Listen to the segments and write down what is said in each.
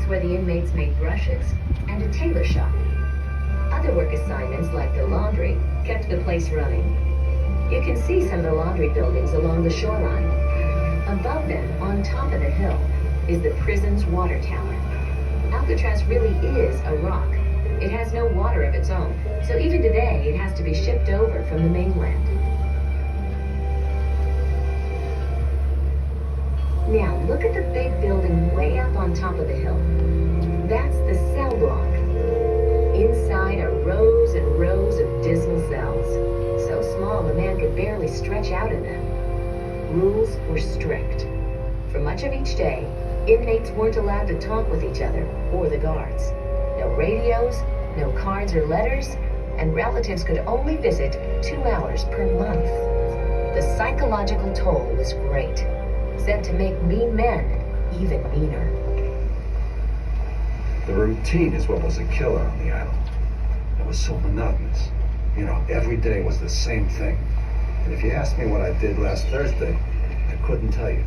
where the inmates made brushes, and a tailor shop. Other work assignments, like the laundry, kept the place running. You can see some of the laundry buildings along the shoreline. Above them, on top of the hill, is the prison's water tower. Alcatraz really is a rock. It has no water of its own, so even today it has to be shipped over from the mainland. Now, look at the big building way up on top of the hill. That's the cell block. Inside are rows and rows of dismal cells. So small a man could barely stretch out in them. Rules were strict. For much of each day, inmates weren't allowed to talk with each other or the guards. No radios, no cards or letters, and relatives could only visit 2 hours per month. The psychological toll was great, said to make mean men even meaner. The routine is what was a killer on the island. It was so monotonous. You know, every day was the same thing. And if you asked me what I did last Thursday, I couldn't tell you,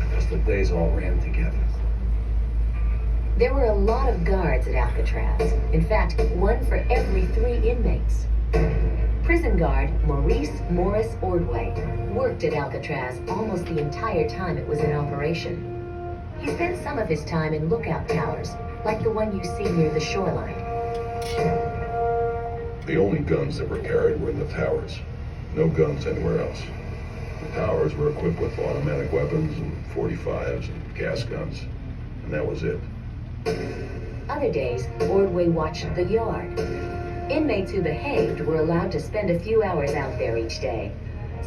because the days all ran together. There were a lot of guards at Alcatraz. In fact, one for every 3 inmates. Prison guard Maurice Morris Ordway worked at Alcatraz almost the entire time it was in operation. He spent some of his time in lookout towers, like the one you see near the shoreline. The only guns that were carried were in the towers. No guns anywhere else. The towers were equipped with automatic weapons and 45s and gas guns, and that was it. Other days, Ordway watched the yard. Inmates who behaved were allowed to spend a few hours out there each day.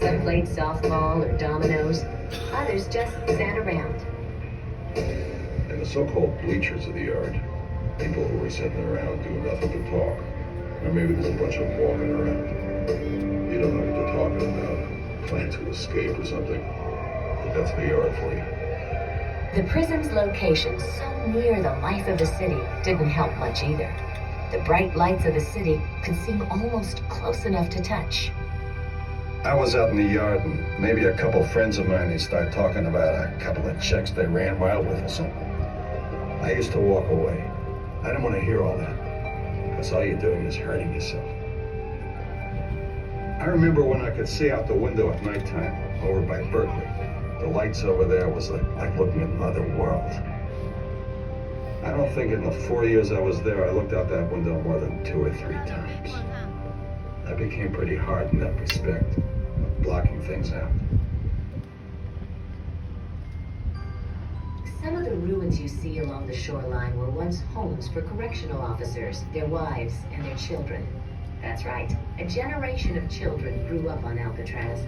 Some played softball or dominoes. Others just sat around. And the so-called bleachers of the yard, people who were sitting around doing nothing but talk. Or maybe there's a bunch of them walking around. You don't know what they're talking about. Plan to escape or something. But that's the yard for you. The prison's location, so near the life of the city, didn't help much either. The bright lights of the city could seem almost close enough to touch. I was out in the yard, and maybe a couple friends of mine, they start talking about a couple of chicks they ran wild with or something. I used to walk away. I didn't want to hear all that, because all you're doing is hurting yourself. I remember when I could see out the window at nighttime over by Berkeley. The lights over there was like looking at another world. I don't think in the 4 years I was there, I looked out that window more than 2 or 3 times. I became pretty hard in that respect, blocking things out. Some of the ruins you see along the shoreline were once homes for correctional officers, their wives, and their children. That's right, a generation of children grew up on Alcatraz.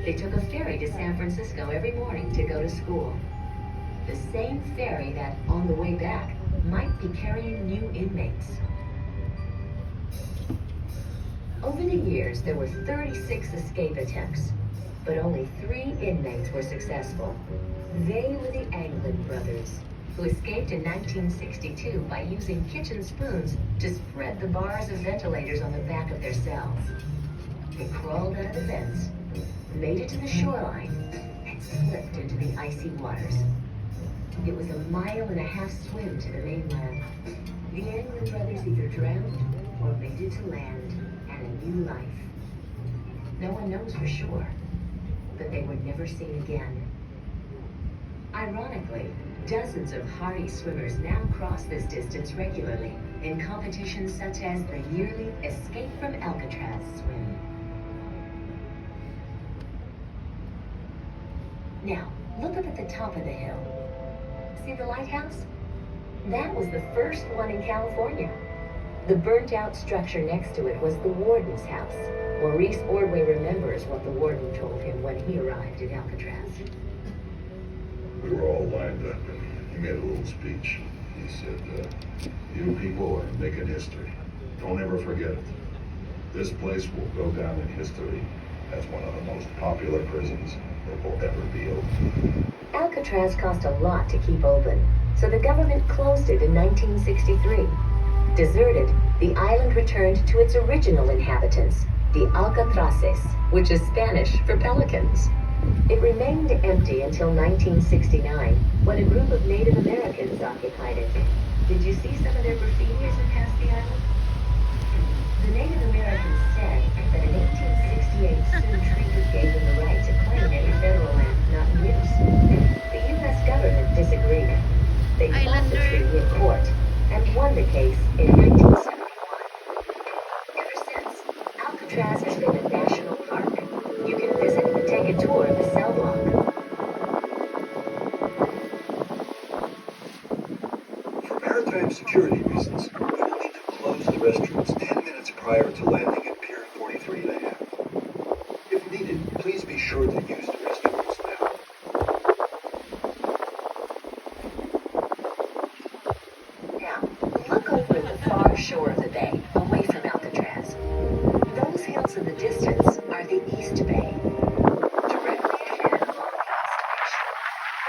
They took a ferry to San Francisco every morning to go to school. The same ferry that, on the way back, might be carrying new inmates. Over the years, there were 36 escape attempts, but only 3 inmates were successful. They were the Anglin brothers, who escaped in 1962 by using kitchen spoons to spread the bars of ventilators on the back of their cells. They crawled out of the vents, made it to the shoreline, and slipped into the icy waters. It was a 1.5-mile swim to the mainland. The Anglin brothers either drowned or made it to land and a new life. No one knows for sure, but they were never seen again. Ironically, dozens of hardy swimmers now cross this distance regularly in competitions such as the yearly Escape from Alcatraz swim. Now, look up at the top of the hill. See the lighthouse? That was the first one in California. The burnt-out structure next to it was the warden's house. Maurice Ordway remembers what the warden told him when he arrived at Alcatraz. We were all lined up, and he made a little speech. He said, you people are making history. Don't ever forget it. This place will go down in history as one of the most popular prisons that will ever be opened. Alcatraz cost a lot to keep open, so the government closed it in 1963. Deserted, the island returned to its original inhabitants, the Alcatrazes, which is Spanish for pelicans. It remained empty until 1969, when a group of Native Americans occupied it. Did you see some of their graffiti as you passed the island? The Native Americans said that an 1868 Sioux treaty gave them the right to claim any federal land not in use. The U.S. government disagreed. They fought the treaty in court and won the case in 1971. Ever since, Alcatraz has been a national park. You can visit and take a tour of the cell block. For maritime security reasons, we will need to close the restrooms 10 minutes prior to landing at Pier 43.5. If needed, please be sure to use the restrooms now. Now, look over at the far shore of the bay, away from Alcatraz. Those hills in the distance are the East Bay. Directly ahead along the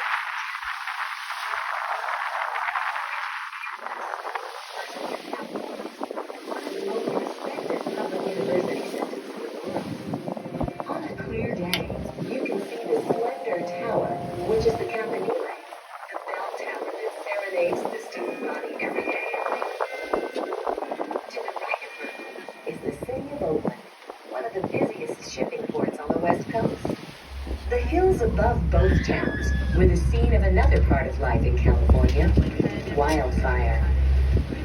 on a clear day, you can see the slender tower, which is the campanile, the bell tower that serenades the student body every day. To the right of her is the city of Oakland, one of the busiest shipping ports on the West Coast. The hills above both towns were the scene of another part of life in California, wildfire.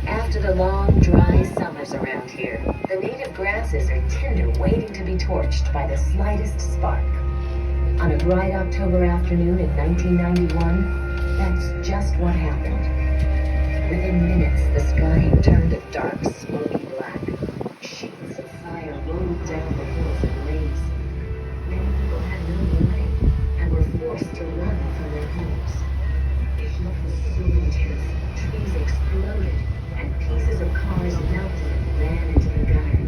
After the long, dry summers around here, the native grasses are tender, waiting to be torched by the slightest spark. On a bright October afternoon in 1991, that's just what happened. Within minutes, the sky turned a dark, smoky black. Sheets of fire rolled down the hills in blaze. Many people had no warning and were forced to run from their homes. The heat was so intense, trees exploded, and pieces of cars melted and ran into the gutter.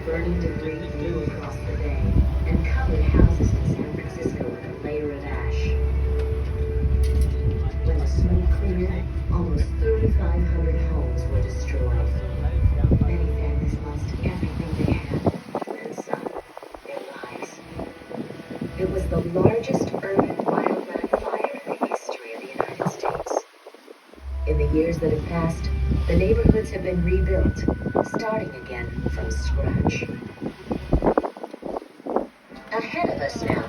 Burning debris blew across the bay and covered houses in San Francisco with a layer of ash. When the smoke cleared, almost 3,500 homes were destroyed. Many families lost everything they had, and some, their lives. It was the largest urban wildland fire in the history of the United States. In the years that have passed, the neighborhoods have been rebuilt, starting again from scratch. Ahead of us now